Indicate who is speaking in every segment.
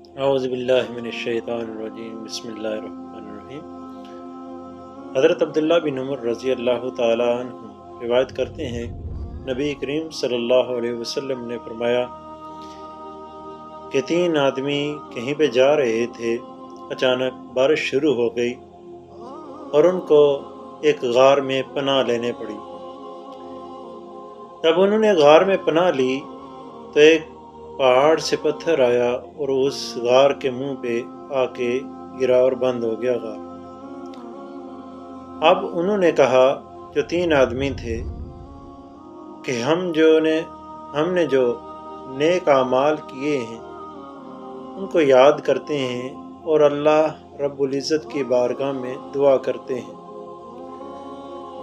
Speaker 1: اعوذ باللہ من الشیطان الرجیم، بسم اللہ الرحمن الرحیم۔ حضرت عبداللہ بن عمر رضی اللہ تعالیٰ عنہ روایت کرتے ہیں، نبی کریم صلی اللہ علیہ وسلم نے فرمایا کہ 3 آدمی کہیں پہ جا رہے تھے، اچانک بارش شروع ہو گئی اور ان کو ایک غار میں پناہ لینے پڑی۔ جب انہوں نے غار میں پناہ لی تو ایک پہاڑ سے پتھر آیا اور اس غار کے منہ پہ آ کے گرا اور بند ہو گیا غار۔ اب انہوں نے کہا، جو 3 آدمی تھے، کہ ہم نے جو نیک اعمال کیے ہیں ان کو یاد کرتے ہیں اور اللہ رب العزت کی بارگاہ میں دعا کرتے ہیں۔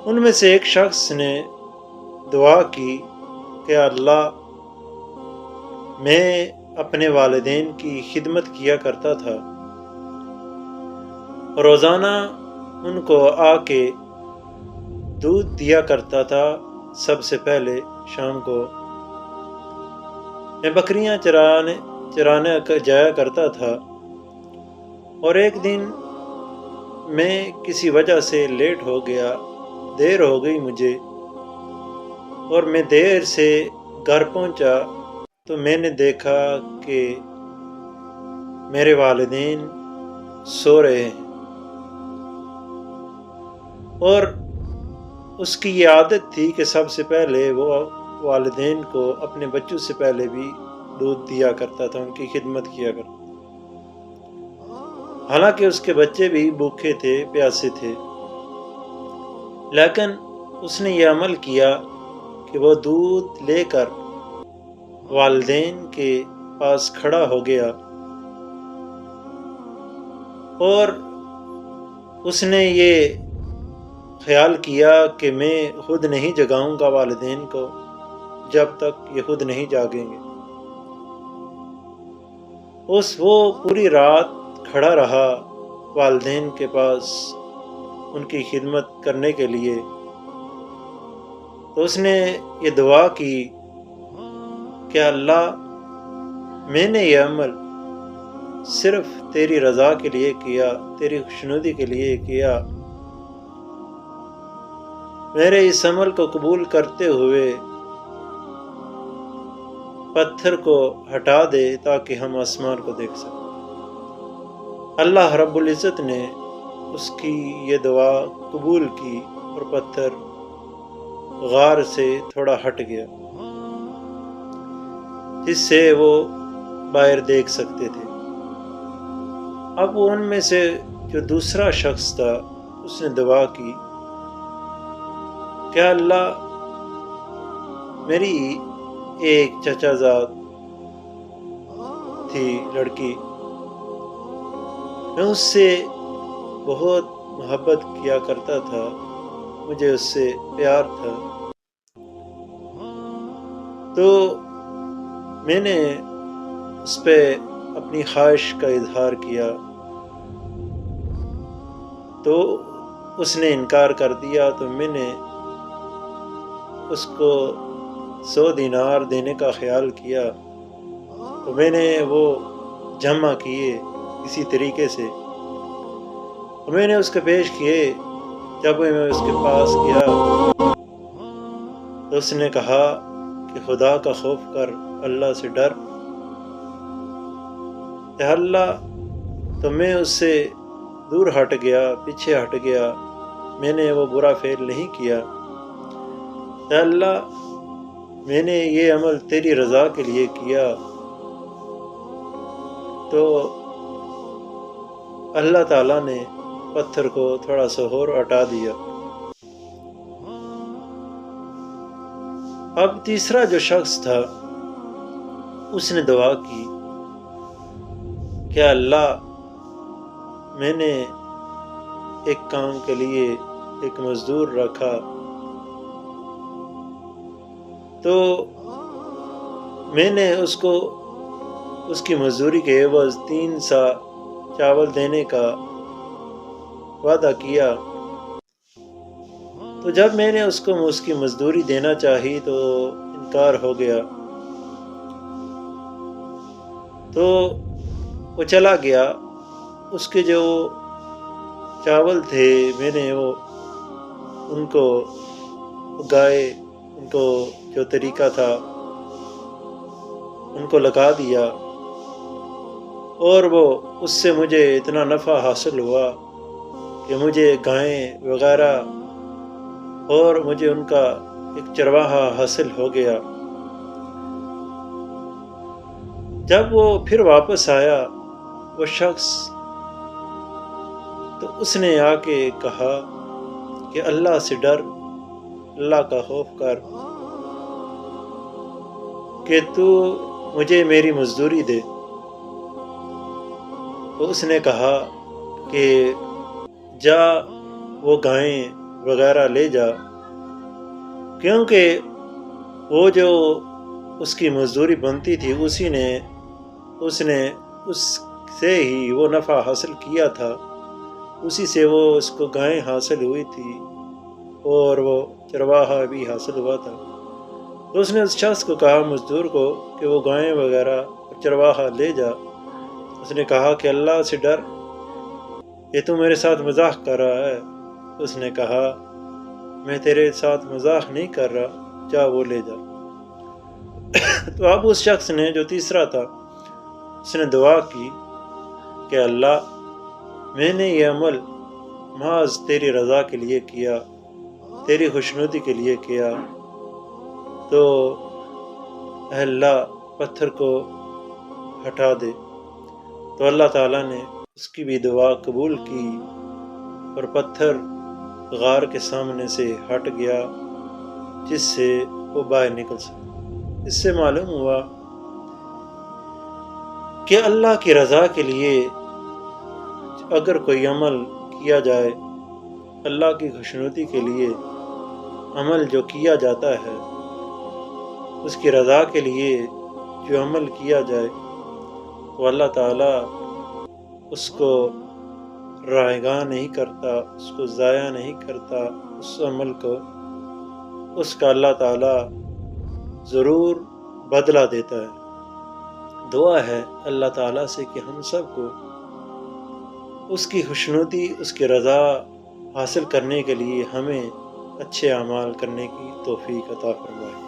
Speaker 1: ان میں سے ایک شخص نے دعا کی کہ اللہ، میں اپنے والدین کی خدمت کیا کرتا تھا، روزانہ ان کو آ کے دودھ دیا کرتا تھا، سب سے پہلے شام کو میں بکریاں چرانے جایا کرتا تھا، اور ایک دن میں کسی وجہ سے لیٹ ہو گیا، دیر ہو گئی مجھے، اور میں دیر سے گھر پہنچا تو میں نے دیکھا کہ میرے والدین سو رہے ہیں، اور اس کی یہ عادت تھی کہ سب سے پہلے وہ والدین کو اپنے بچوں سے پہلے بھی دودھ دیا کرتا تھا، ان کی خدمت کیا کرتا تھا، حالانکہ اس کے بچے بھی بھوکے تھے، پیاسے تھے، لیکن اس نے یہ عمل کیا کہ وہ دودھ لے کر والدین کے پاس کھڑا ہو گیا، اور اس نے یہ خیال کیا کہ میں خود نہیں جگاؤں گا والدین کو جب تک یہ خود نہیں جاگیں گے۔ وہ پوری رات کھڑا رہا والدین کے پاس ان کی خدمت کرنے کے لیے۔ تو اس نے یہ دعا کی کہ اللہ، میں نے یہ عمل صرف تیری رضا کے لیے کیا، تیری خوشنودی کے لیے کیا، میرے اس عمل کو قبول کرتے ہوئے پتھر کو ہٹا دے تاکہ ہم آسمان کو دیکھ سکیں۔ اللہ رب العزت نے اس کی یہ دعا قبول کی اور پتھر غار سے تھوڑا ہٹ گیا، جس سے وہ باہر دیکھ سکتے تھے۔ اب ان میں سے جو دوسرا شخص تھا، اس نے دعا کی کہ اللہ، میری ایک چچا زاد تھی لڑکی، میں اس سے بہت محبت کیا کرتا تھا، مجھے اس سے پیار تھا، تو میں نے اس پہ اپنی خواہش کا اظہار کیا، تو اس نے انکار کر دیا، تو میں نے اس کو 100 دینار دینے کا خیال کیا، تو میں نے وہ جمع کیے کسی طریقے سے، اور میں نے اس کے پیش کیے۔ جب میں اس کے پاس گیا تو اس نے کہا کہ خدا کا خوف کر، اللہ سے ڈر۔ اے اللہ، تو میں اس سے دور ہٹ گیا، پیچھے ہٹ گیا، میں نے وہ برا فعل نہیں کیا۔ اے اللہ، میں نے یہ عمل تیری رضا کے لیے کیا۔ تو اللہ تعالیٰ نے پتھر کو تھوڑا سا اور ہٹا دیا۔ اب تیسرا جو شخص تھا، اس نے دعا کی کہ اللہ، میں نے ایک کام کے لیے ایک مزدور رکھا، تو میں نے اس کو اس کی مزدوری کے عوض 3 سا چاول دینے کا وعدہ کیا، تو جب میں نے اس کو اس کی مزدوری دینا چاہی تو انکار ہو گیا۔ تو وہ چلا گیا، اس کے جو چاول تھے میں نے وہ ان کو اگائے، ان کو جو طریقہ تھا ان کو لگا دیا، اور وہ اس سے مجھے اتنا نفع حاصل ہوا کہ مجھے گائیں وغیرہ اور مجھے ان کا ایک چرواہا حاصل ہو گیا۔ جب وہ پھر واپس آیا وہ شخص، تو اس نے آ کے کہا کہ اللہ سے ڈر، اللہ کا خوف کر کہ تو مجھے میری مزدوری دے۔ تو اس نے کہا کہ جا وہ گائیں وغیرہ لے جا، کیونکہ وہ جو اس کی مزدوری بنتی تھی اس نے اس سے ہی وہ نفع حاصل کیا تھا، اسی سے وہ اس کو گائیں حاصل ہوئی تھی اور وہ چرواہا بھی حاصل ہوا تھا۔ تو اس نے اس شخص کو کہا، مزدور کو، کہ وہ گائیں وغیرہ اور چرواہا لے جا۔ اس نے کہا کہ اللہ سے ڈر، یہ تو میرے ساتھ مذاق کر رہا ہے۔ اس نے کہا میں تیرے ساتھ مذاق نہیں کر رہا، جا وہ لے جا۔ تو اب اس شخص نے جو تیسرا تھا اس نے دعا کی کہ اللہ میں نے یہ عمل محض تیری رضا کے لیے کیا، تیری خوشنودی کے لیے کیا، تو اے اللہ پتھر کو ہٹا دے۔ تو اللہ تعالیٰ نے اس کی بھی دعا قبول کی اور پتھر غار کے سامنے سے ہٹ گیا، جس سے وہ باہر نکل سکا۔ اس سے معلوم ہوا کہ اللہ کی رضا کے لیے اگر کوئی عمل کیا جائے، اللہ کی خوشنودی کے لیے عمل جو کیا جاتا ہے، اس کی رضا کے لیے جو عمل کیا جائے، تو اللہ تعالیٰ اس کو رائگاں نہیں کرتا، اس کو ضائع نہیں کرتا، اس عمل کو اس کا اللہ تعالیٰ ضرور بدلہ دیتا ہے۔ دعا ہے اللہ تعالیٰ سے کہ ہم سب کو اس کی خوشنودی، اس کی رضا حاصل کرنے کے لیے ہمیں اچھے اعمال کرنے کی توفیق عطا فرمائے۔